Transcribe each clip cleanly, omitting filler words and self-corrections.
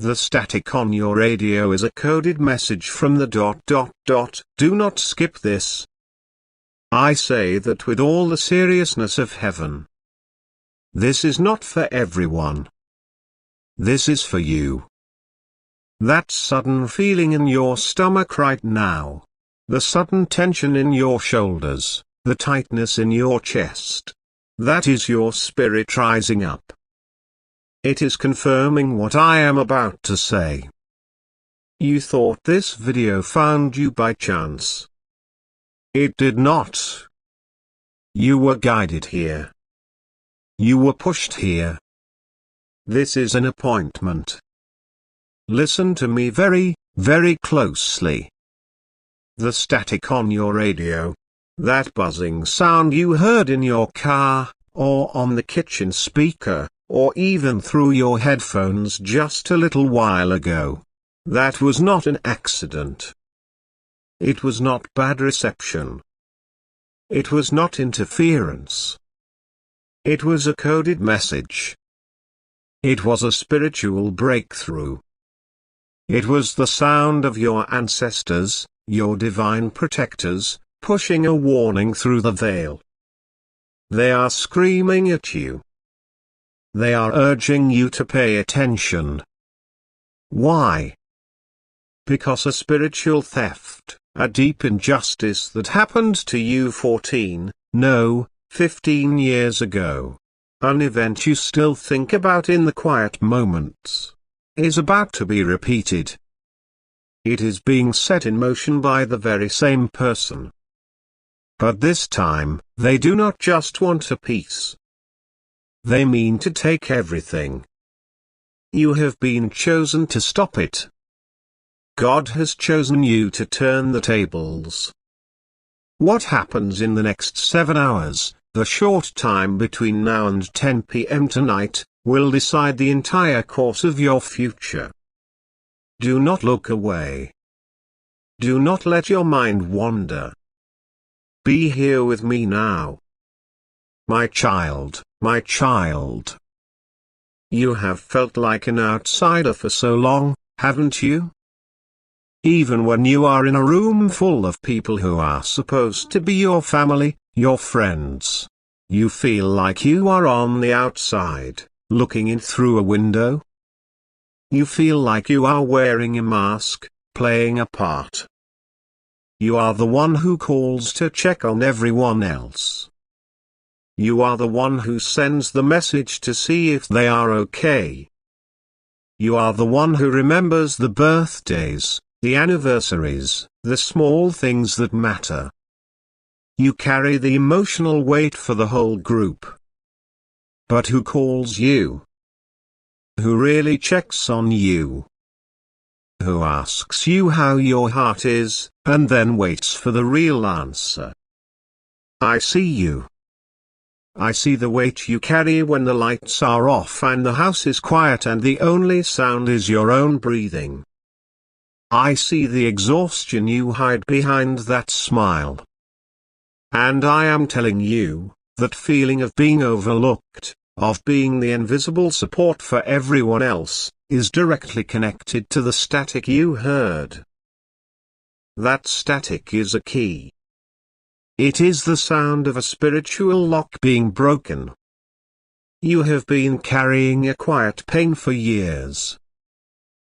The static on your radio is a coded message from the ... Do not skip this. I say that with all the seriousness of heaven. This is not for everyone. This is for you. That sudden feeling in your stomach right now. The sudden tension in your shoulders, the tightness in your chest. That is your spirit rising up. It is confirming what I am about to say. You thought this video found you by chance. It did not. You were guided here. You were pushed here. This is an appointment. Listen to me very, very closely. The static on your radio, that buzzing sound you heard in your car, or on the kitchen speaker, or even through your headphones just a little while ago. That was not an accident. It was not bad reception. It was not interference. It was a coded message. It was a spiritual breakthrough. It was the sound of your ancestors, your divine protectors, pushing a warning through the veil. They are screaming at you. They are urging you to pay attention. Why? Because a spiritual theft, a deep injustice that happened to you 15 years ago, an event you still think about in the quiet moments, is about to be repeated. It is being set in motion by the very same person. But this time, they do not just want a piece. They mean to take everything. You have been chosen to stop it. God has chosen you to turn the tables. What happens in the next 7 hours, the short time between now and 10 p.m. tonight, will decide the entire course of your future. Do not look away. Do not let your mind wander. Be here with me now. My child, my child. You have felt like an outsider for so long, haven't you? Even when you are in a room full of people who are supposed to be your family, your friends, you feel like you are on the outside, looking in through a window. You feel like you are wearing a mask, playing a part. You are the one who calls to check on everyone else. You are the one who sends the message to see if they are okay. You are the one who remembers the birthdays, the anniversaries, the small things that matter. You carry the emotional weight for the whole group. But who calls you? Who really checks on you? Who asks you how your heart is, and then waits for the real answer? I see you. I see the weight you carry when the lights are off and the house is quiet and the only sound is your own breathing. I see the exhaustion you hide behind that smile. And I am telling you, that feeling of being overlooked, of being the invisible support for everyone else, is directly connected to the static you heard. That static is a key. It is the sound of a spiritual lock being broken. You have been carrying a quiet pain for years.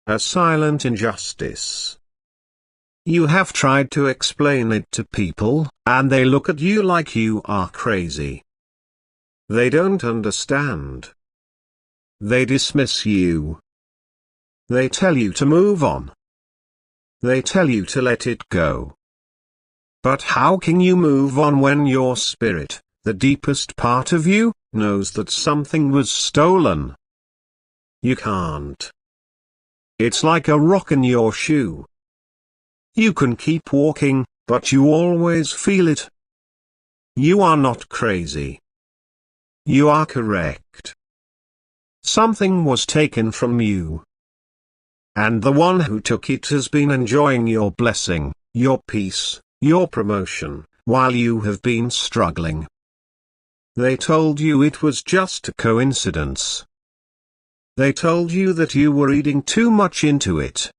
A silent injustice. You have tried to explain it to people, and they look at you like you are crazy. They don't understand. They dismiss you. They tell you to move on. They tell you to let it go. But how can you move on when your spirit, the deepest part of you, knows that something was stolen? You can't. It's like a rock in your shoe. You can keep walking, but you always feel it. You are not crazy. You are correct. Something was taken from you. And the one who took it has been enjoying your blessing, your peace, your promotion, while you have been struggling. They told you it was just a coincidence. They told you that you were reading too much into it.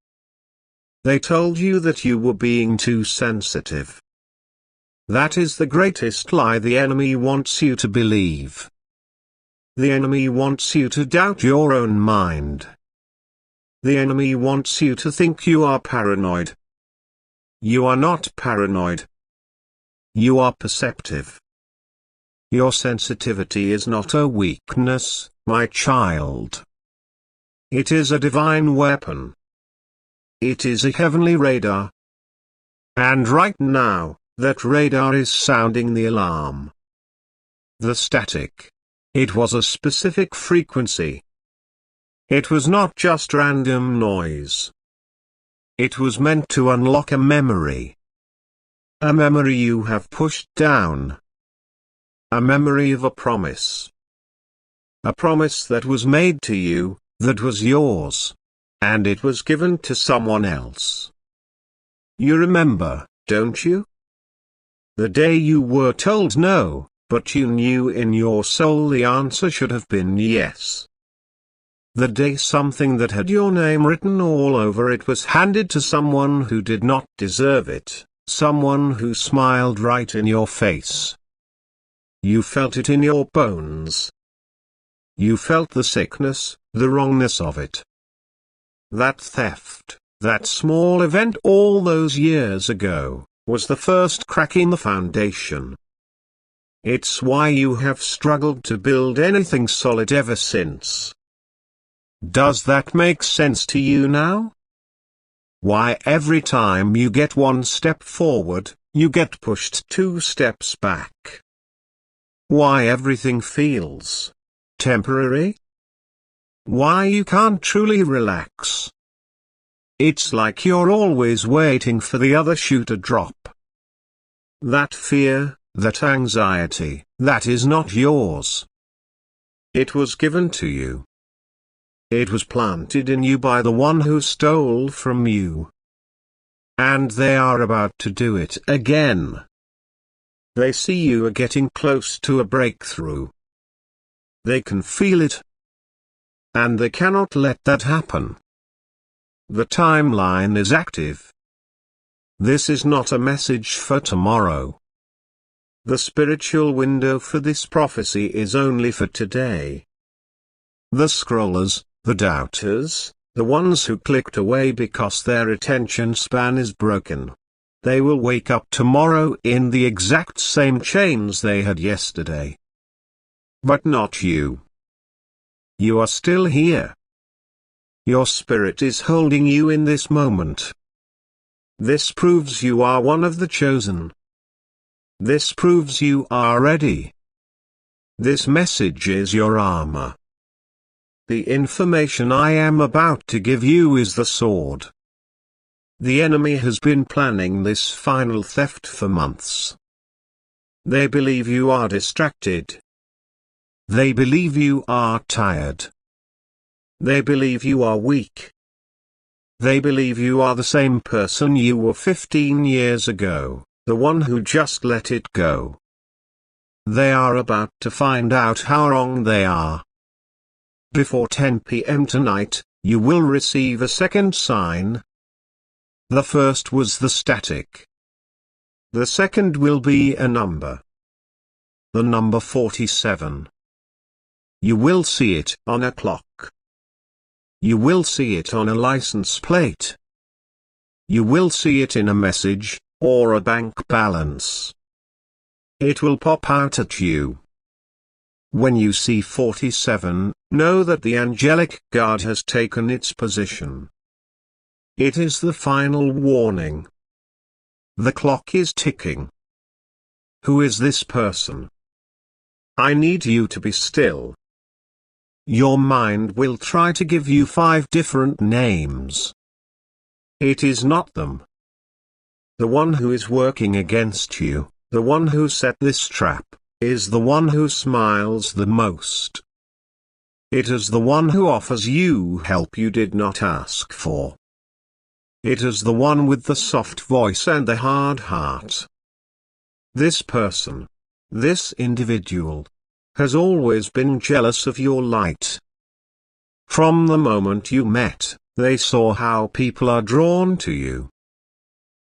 They told you that you were being too sensitive. That is the greatest lie the enemy wants you to believe. The enemy wants you to doubt your own mind. The enemy wants you to think you are paranoid. You are not paranoid. You are perceptive. Your sensitivity is not a weakness, my child. It is a divine weapon. It is a heavenly radar. And right now, that radar is sounding the alarm. The static. It was a specific frequency. It was not just random noise. It was meant to unlock a memory. A memory you have pushed down. A memory of a promise. A promise that was made to you, that was yours. And it was given to someone else. You remember, don't you? The day you were told no, but you knew in your soul the answer should have been yes. The day something that had your name written all over it was handed to someone who did not deserve it, someone who smiled right in your face. You felt it in your bones. You felt the sickness, the wrongness of it. That theft, that small event all those years ago, was the first crack in the foundation. It's why you have struggled to build anything solid ever since. Does that make sense to you now? Why every time you get one step forward, you get pushed 2 steps back? Why everything feels temporary? Why you can't truly relax? It's like you're always waiting for the other shoe to drop. That fear, that anxiety, that is not yours. It was given to you. It was planted in you by the one who stole from you. And they are about to do it again. They see you are getting close to a breakthrough. They can feel it. And they cannot let that happen. The timeline is active. This is not a message for tomorrow. The spiritual window for this prophecy is only for today. The scrollers, the doubters, the ones who clicked away because their attention span is broken. They will wake up tomorrow in the exact same chains they had yesterday. But not you. You are still here. Your spirit is holding you in this moment. This proves you are one of the chosen. This proves you are ready. This message is your armor. The information I am about to give you is the sword. The enemy has been planning this final theft for months. They believe you are distracted. They believe you are tired. They believe you are weak. They believe you are the same person you were 15 years ago, the one who just let it go. They are about to find out how wrong they are. Before 10 p.m. tonight, you will receive a second sign. The first was the static. The second will be a number. The number 47. You will see it on a clock. You will see it on a license plate. You will see it in a message, or a bank balance. It will pop out at you. When you see 47, know that the angelic guard has taken its position. It is the final warning. The clock is ticking. Who is this person? I need you to be still. Your mind will try to give you 5 different names. It is not them. The one who is working against you, the one who set this trap, is the one who smiles the most. It is the one who offers you help you did not ask for. It is the one with the soft voice and the hard heart. This person, this individual, has always been jealous of your light. From the moment you met, they saw how people are drawn to you.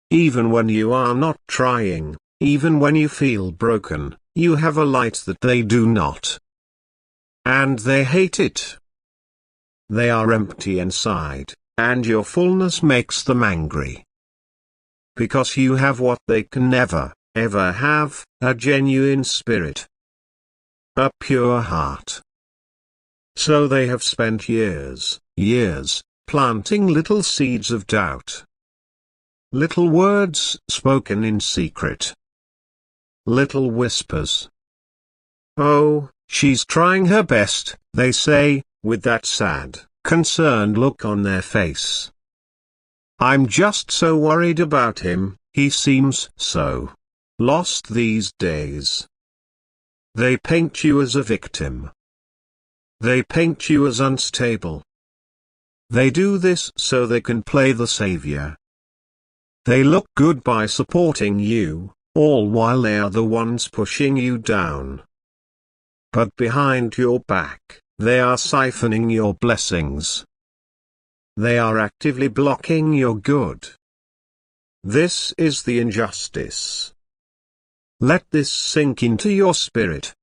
Even when you are not trying, even when you feel broken, you have a light that they do not. And they hate it. They are empty inside, and your fullness makes them angry. Because you have what they can never, ever have, a genuine spirit. A pure heart. So they have spent years, planting little seeds of doubt. Little words spoken in secret. Little whispers. Oh, she's trying her best, they say, with that sad, concerned look on their face. I'm just so worried about him, he seems so lost these days. They paint you as a victim. They paint you as unstable. They do this so they can play the savior. They look good by supporting you, all while they are the ones pushing you down. But behind your back, they are siphoning your blessings. They are actively blocking your good. This is the injustice. Let this sink into your spirit.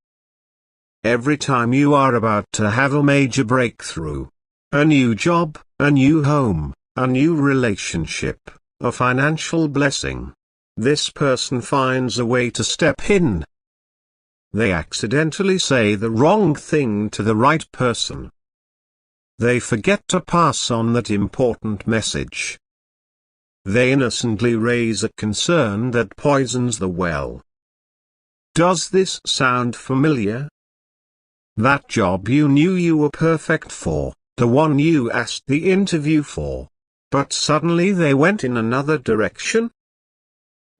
Every time you are about to have a major breakthrough, a new job, a new home, a new relationship, a financial blessing, this person finds a way to step in. They accidentally say the wrong thing to the right person. They forget to pass on that important message. They innocently raise a concern that poisons the well. Does this sound familiar? That job you knew you were perfect for, the one you asked the interview for, but suddenly they went in another direction?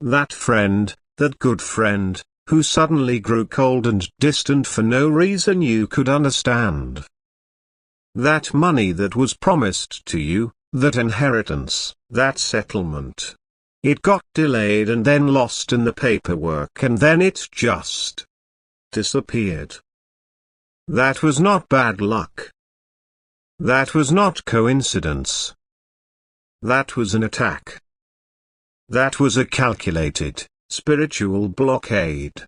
That friend, that good friend, who suddenly grew cold and distant for no reason you could understand. That money that was promised to you, that inheritance, that settlement. It got delayed and then lost in the paperwork and then it just disappeared. That was not bad luck. That was not coincidence. That was an attack. That was a calculated, spiritual blockade.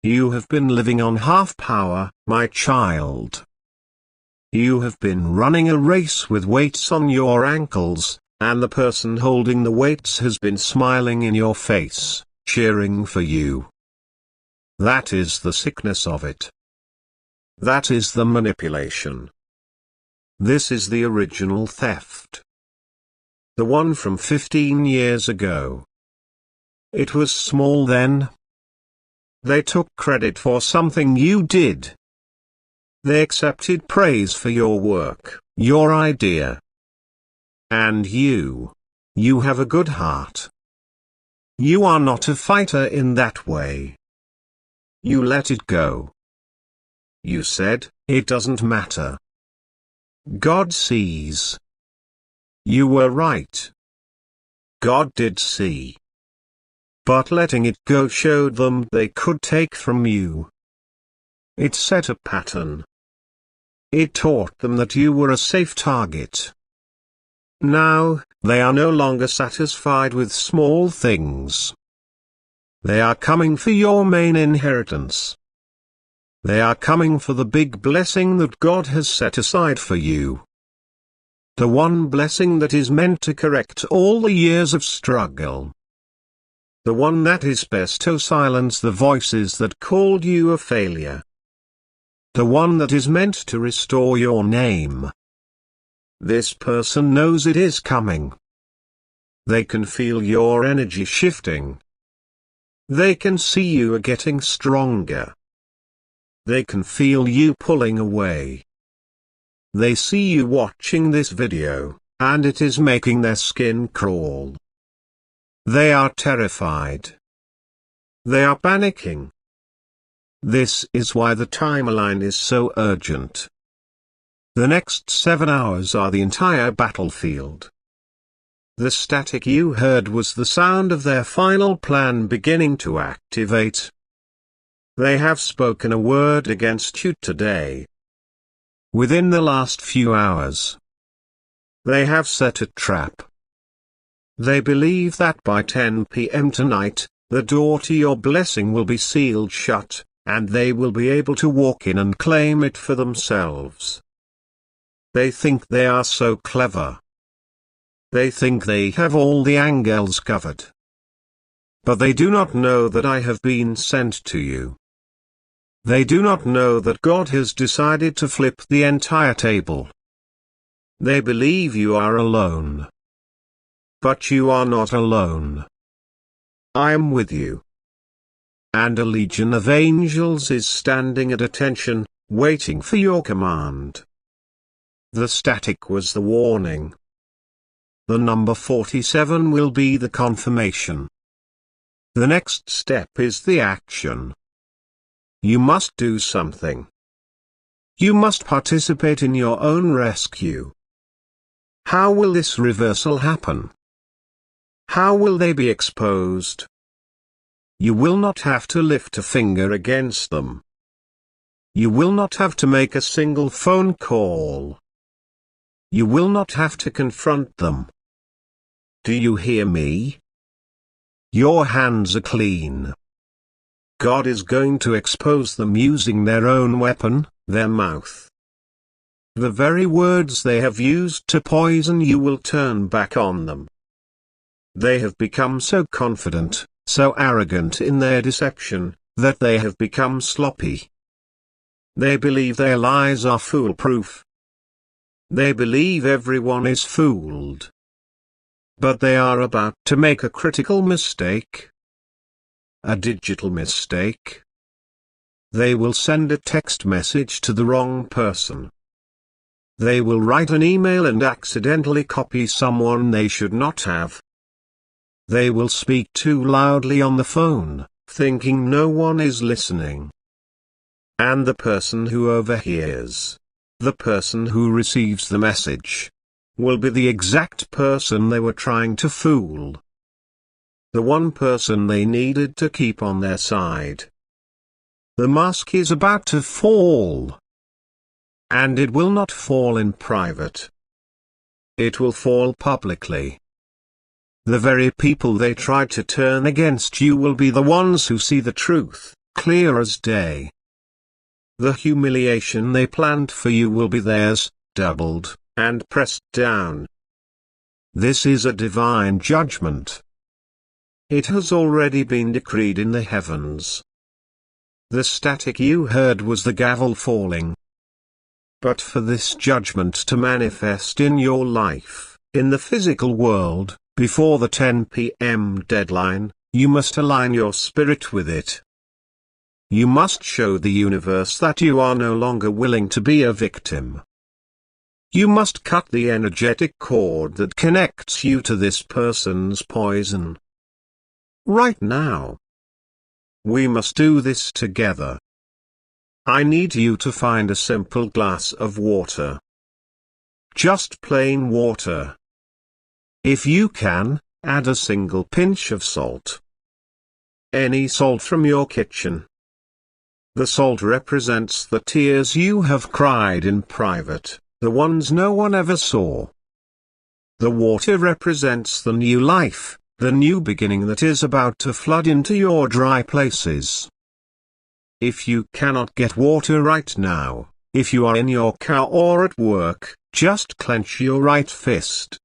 You have been living on half power, my child. You have been running a race with weights on your ankles, and the person holding the weights has been smiling in your face, cheering for you. That is the sickness of it. That is the manipulation. This is the original theft. The one from 15 years ago. It was small then. They took credit for something you did. They accepted praise for your work, your idea. And you have a good heart. You are not a fighter in that way. You let it go. You said, it doesn't matter. God sees. You were right. God did see. But letting it go showed them they could take from you. It set a pattern. It taught them that you were a safe target. Now, they are no longer satisfied with small things. They are coming for your main inheritance. They are coming for the big blessing that God has set aside for you. The one blessing that is meant to correct all the years of struggle. The one that is best to silence the voices that called you a failure. The one that is meant to restore your name. This person knows it is coming. They can feel your energy shifting. They can see you are getting stronger. They can feel you pulling away. They see you watching this video, and it is making their skin crawl. They are terrified. They are panicking. This is why the timeline is so urgent. The next 7 hours are the entire battlefield. The static you heard was the sound of their final plan beginning to activate. They have spoken a word against you today. within the last few hours. They have set a trap. They believe that by 10 p.m. tonight, the door to your blessing will be sealed shut, and they will be able to walk in and claim it for themselves. They think they are so clever. They think they have all the angles covered. But they do not know that I have been sent to you. They do not know that God has decided to flip the entire table. They believe you are alone. But you are not alone. I am with you. And a legion of angels is standing at attention, waiting for your command. The static was the warning. The number 47 will be the confirmation. The next step is the action. You must do something. You must participate in your own rescue. How will this reversal happen? How will they be exposed? You will not have to lift a finger against them. You will not have to make a single phone call. You will not have to confront them. Do you hear me? Your hands are clean. God is going to expose them using their own weapon, their mouth. The very words they have used to poison you will turn back on them. They have become so confident, so arrogant in their deception, that they have become sloppy. They believe their lies are foolproof. They believe everyone is fooled. But they are about to make a critical mistake. A digital mistake. They will send a text message to the wrong person. They will write an email and accidentally copy someone they should not have. They will speak too loudly on the phone, thinking no one is listening. And the person who overhears, the person who receives the message, will be the exact person they were trying to fool. The one person they needed to keep on their side. The mask is about to fall. And it will not fall in private. It will fall publicly. The very people they tried to turn against you will be the ones who see the truth, clear as day. The humiliation they planned for you will be theirs, doubled, and pressed down. This is a divine judgment. It has already been decreed in the heavens. The static you heard was the gavel falling. But for this judgment to manifest in your life, in the physical world, before the 10 p.m. deadline, you must align your spirit with it. You must show the universe that you are no longer willing to be a victim. You must cut the energetic cord that connects you to this person's poison. Right now. We must do this together. I need you to find a simple glass of water. Just plain water. If you can, add a single pinch of salt. Any salt from your kitchen. The salt represents the tears you have cried in private, the ones no one ever saw. The water represents the new life, the new beginning that is about to flood into your dry places. If you cannot get water right now, if you are in your car or at work, just clench your right fist.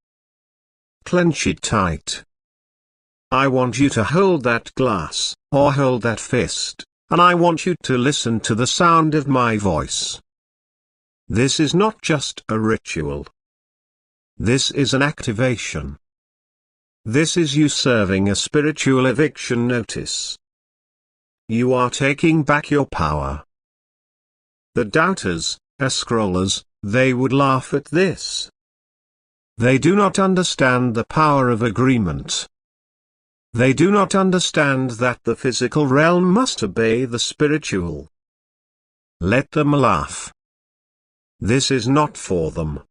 Clench it tight. I want you to hold that glass, or hold that fist, and I want you to listen to the sound of my voice. This is not just a ritual. This is an activation. This is you serving a spiritual eviction notice. You are taking back your power. The doubters, scrollers, they would laugh at this. They do not understand the power of agreement. They do not understand that the physical realm must obey the spiritual. Let them laugh. This is not for them.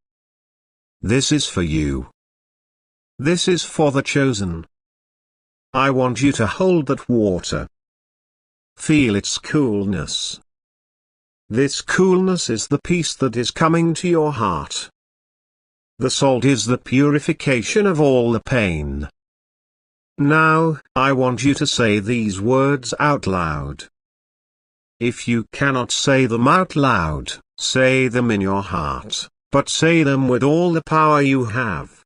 This is for you. This is for the chosen. I want you to hold that water. Feel its coolness. This coolness is the peace that is coming to your heart. The salt is the purification of all the pain. Now, I want you to say these words out loud. If you cannot say them out loud, say them in your heart, but say them with all the power you have.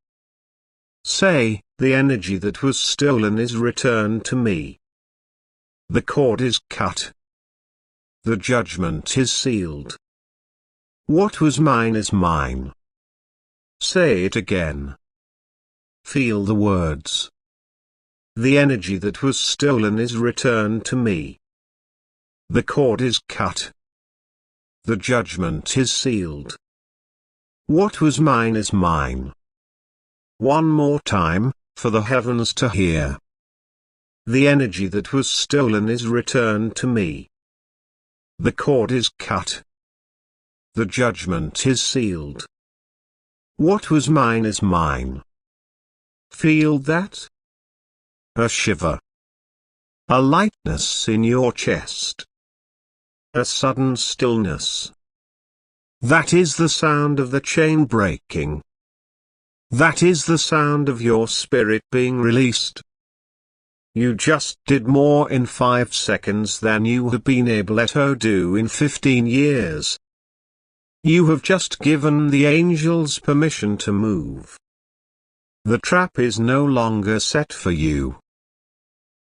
Say, the energy that was stolen is returned to me. The cord is cut. The judgment is sealed. What was mine is mine. Say it again. Feel the words. The energy that was stolen is returned to me. The cord is cut. The judgment is sealed. What was mine is mine. One more time, for the heavens to hear. The energy that was stolen is returned to me. The cord is cut. The judgment is sealed. What was mine is mine. Feel that? A shiver. A lightness in your chest. A sudden stillness. That is the sound of the chain breaking. That is the sound of your spirit being released. You just did more in 5 seconds than you have been able to do in 15 years. You have just given the angels permission to move. The trap is no longer set for you.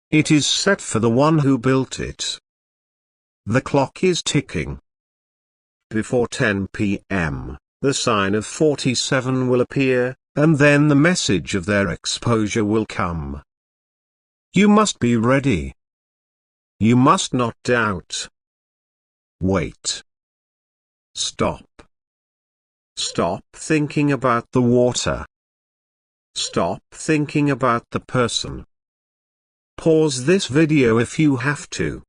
It is set for the one who built it. The clock is ticking. Before 10 p.m., the sign of 47 will appear, and then the message of their exposure will come. You must be ready. You must not doubt. Wait. Stop. Stop thinking about the water. Stop thinking about the person. Pause this video if you have to.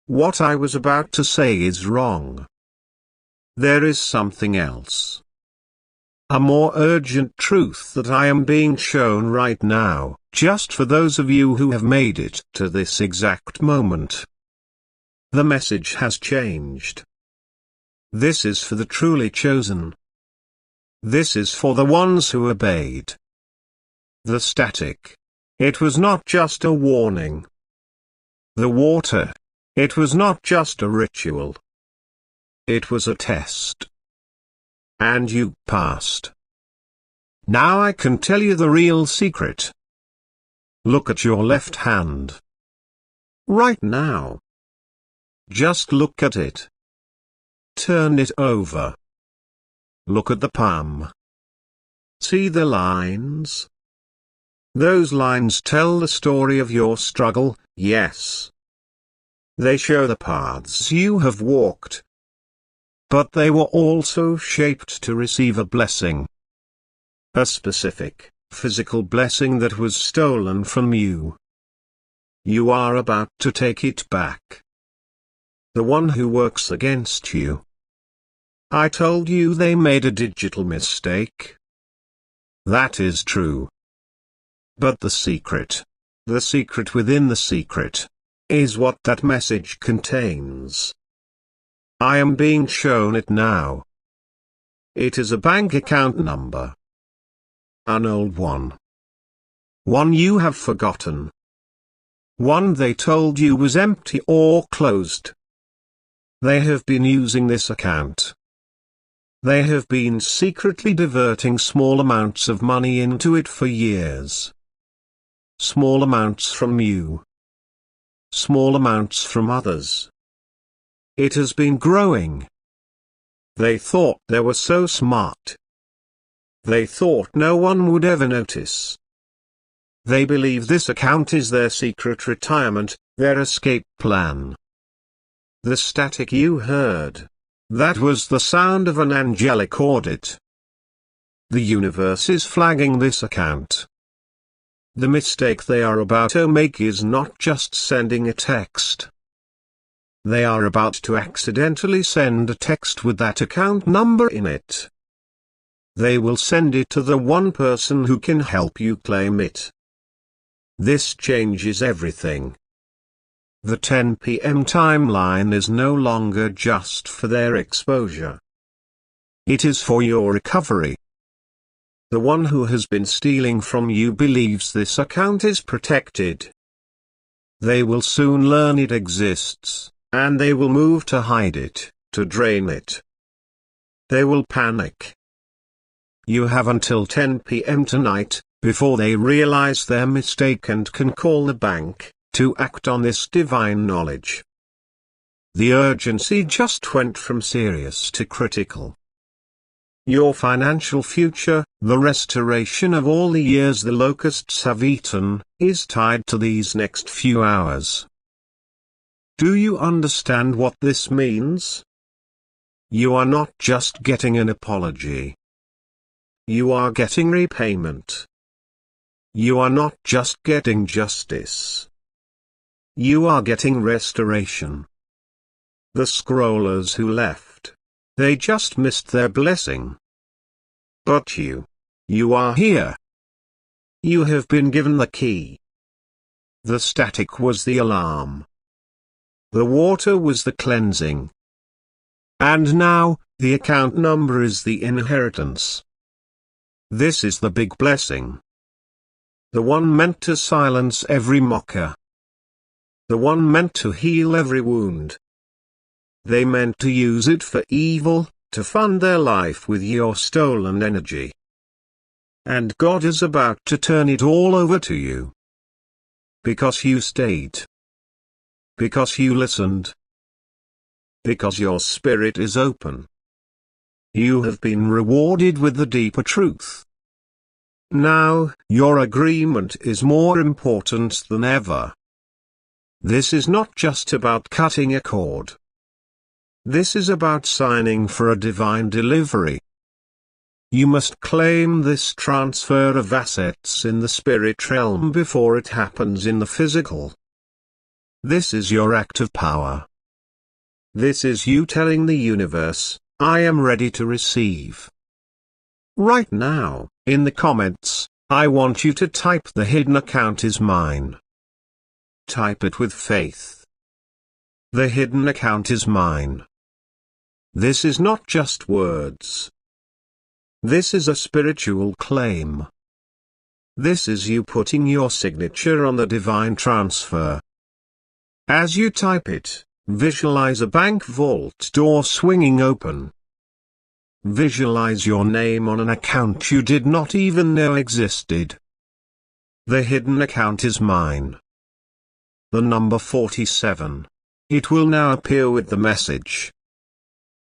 What I was about to say is wrong. There is something else. A more urgent truth that I am being shown right now, just for those of you who have made it to this exact moment. The message has changed. This is for the truly chosen. This is for the ones who obeyed. The static. It was not just a warning. The water. It was not just a ritual. It was a test. And you passed. Now I can tell you the real secret. Look at your left hand. Right now. Just look at it. Turn it over. Look at the palm. See the lines? Those lines tell the story of your struggle, yes. They show the paths you have walked. But they were also shaped to receive a blessing. A specific, physical blessing that was stolen from you. You are about to take it back. The one who works against you. I told you they made a digital mistake. That is true. But the secret within the secret, is what that message contains. I am being shown it now. It is a bank account number. An old one. One you have forgotten. One they told you was empty or closed. They have been using this account. They have been secretly diverting small amounts of money into it for years. Small amounts from you. Small amounts from others. It has been growing. They thought they were so smart. They thought no one would ever notice. They believe this account is their secret retirement, their escape plan. The static you heard. That was the sound of an angelic audit. The universe is flagging this account. The mistake they are about to make is not just sending a text. They are about to accidentally send a text with that account number in it. They will send it to the one person who can help you claim it. This changes everything. The 10 p.m. timeline is no longer just for their exposure. It is for your recovery. The one who has been stealing from you believes this account is protected. They will soon learn it exists, and they will move to hide it, to drain it. They will panic. You have until 10 p.m. tonight, before they realize their mistake and can call the bank, to act on this divine knowledge. The urgency just went from serious to critical. Your financial future, the restoration of all the years the locusts have eaten, is tied to these next few hours. Do you understand what this means? You are not just getting an apology. You are getting repayment. You are not just getting justice. You are getting restoration. The scrollers who left, they just missed their blessing. But you are here. You have been given the key. The static was the alarm. The water was the cleansing. And now, the account number is the inheritance. This is the big blessing. The one meant to silence every mocker. The one meant to heal every wound. They meant to use it for evil, to fund their life with your stolen energy. And God is about to turn it all over to you. Because you stayed. Because you listened. Because your spirit is open. You have been rewarded with the deeper truth. Now, your agreement is more important than ever. This is not just about cutting a cord. This is about signing for a divine delivery. You must claim this transfer of assets in the spirit realm before it happens in the physical. This is your act of power. This is you telling the universe, I am ready to receive. Right now, in the comments, I want you to type the hidden account is mine. Type it with faith. The hidden account is mine. This is not just words. This is a spiritual claim. This is you putting your signature on the divine transfer. As you type it, visualize a bank vault door swinging open. Visualize your name on an account you did not even know existed. The hidden account is mine. The number 47. It will now appear with the message.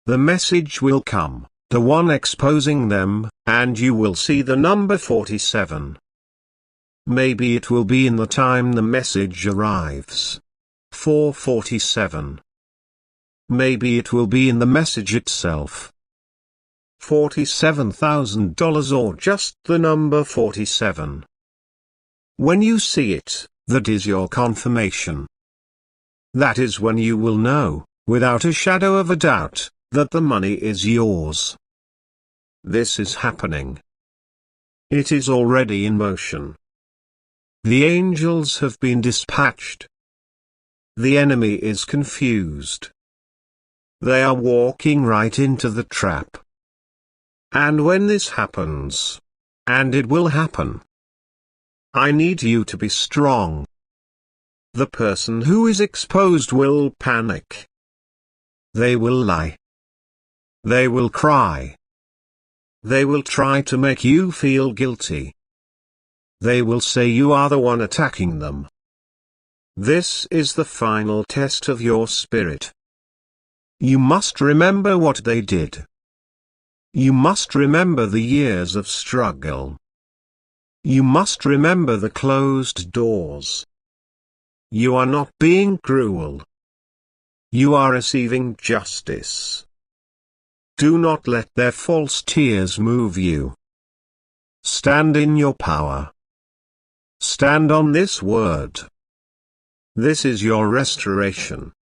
The message will come, the one exposing them, and you will see the number 47. Maybe it will be in the time the message arrives. 447. Maybe it will be in the message itself. $47,000 or just the number 47. When you see it, that is your confirmation. That is when you will know, without a shadow of a doubt, that the money is yours. This is happening. It is already in motion. The angels have been dispatched. The enemy is confused. They are walking right into the trap. And when this happens, and it will happen, I need you to be strong. The person who is exposed will panic. They will lie. They will cry. They will try to make you feel guilty. They will say you are the one attacking them. This is the final test of your spirit. You must remember what they did. You must remember the years of struggle. You must remember the closed doors. You are not being cruel. You are receiving justice. Do not let their false tears move you. Stand in your power. Stand on this word. This is your restoration.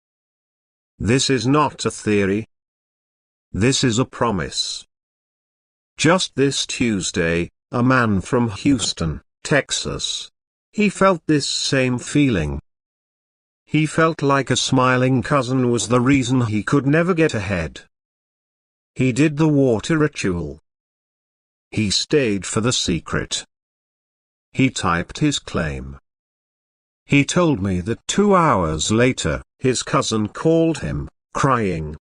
This is not a theory. This is a promise. Just this Tuesday, a man from Houston, Texas, he felt this same feeling. He felt like a smiling cousin was the reason he could never get ahead. He did the water ritual. He stayed for the secret. He typed his claim. He told me that 2 hours later, his cousin called him, crying.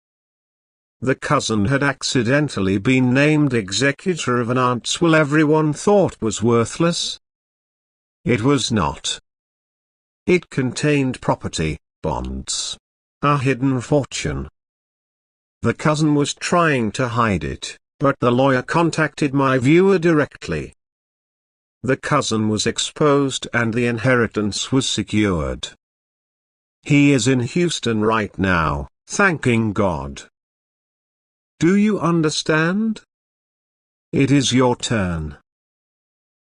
The cousin had accidentally been named executor of an aunt's will everyone thought was worthless. It was not. It contained property, bonds, a hidden fortune. The cousin was trying to hide it, but the lawyer contacted my viewer directly. The cousin was exposed and the inheritance was secured. He is in Houston right now, thanking God. Do you understand? It is your turn.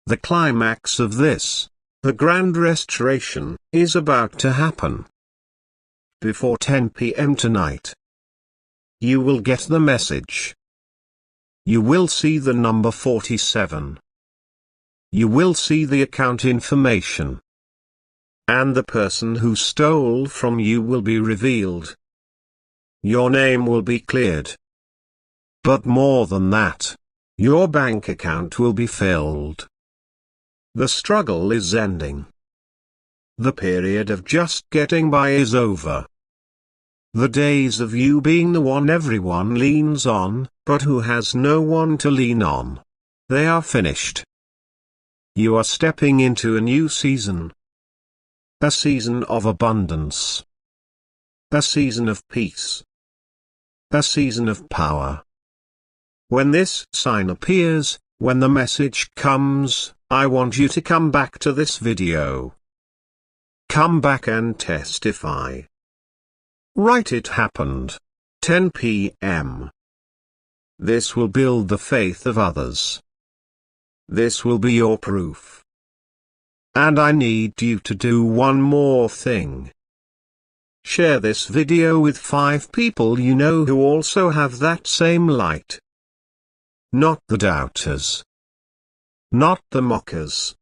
The climax of this, the grand restoration, is about to happen. Before 10 p.m. tonight. You will get the message. You will see the number 47. You will see the account information. And the person who stole from you will be revealed. Your name will be cleared. But more than that, your bank account will be filled. The struggle is ending. The period of just getting by is over. The days of you being the one everyone leans on, but who has no one to lean on, they are finished. You are stepping into a new season. A season of abundance. A season of peace. A season of power. When this sign appears, when the message comes, I want you to come back to this video. Come back and testify. Write it happened. 10 p.m. This will build the faith of others. This will be your proof. And I need you to do one more thing. Share this video with 5 people you know who also have that same light. Not the doubters. Not the mockers.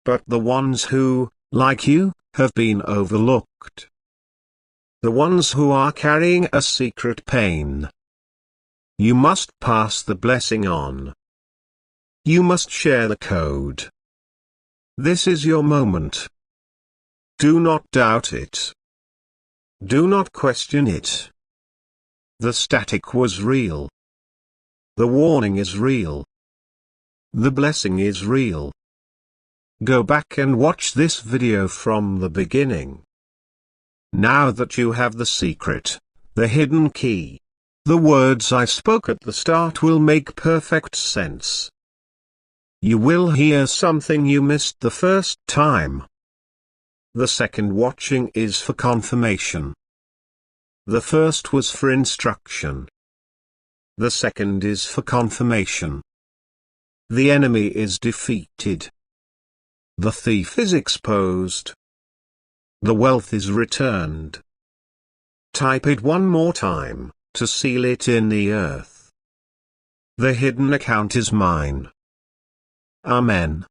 But the ones who, like you, have been overlooked. The ones who are carrying a secret pain. You must pass the blessing on. You must share the code. This is your moment. Do not doubt it. Do not question it. The static was real. The warning is real. The blessing is real. Go back and watch this video from the beginning. Now that you have the secret, the hidden key, the words I spoke at the start will make perfect sense. You will hear something you missed the first time. The second watching is for confirmation. The first was for instruction. The second is for confirmation. The enemy is defeated. The thief is exposed. The wealth is returned. Type it one more time, to seal it in the earth. The hidden account is mine. Amen.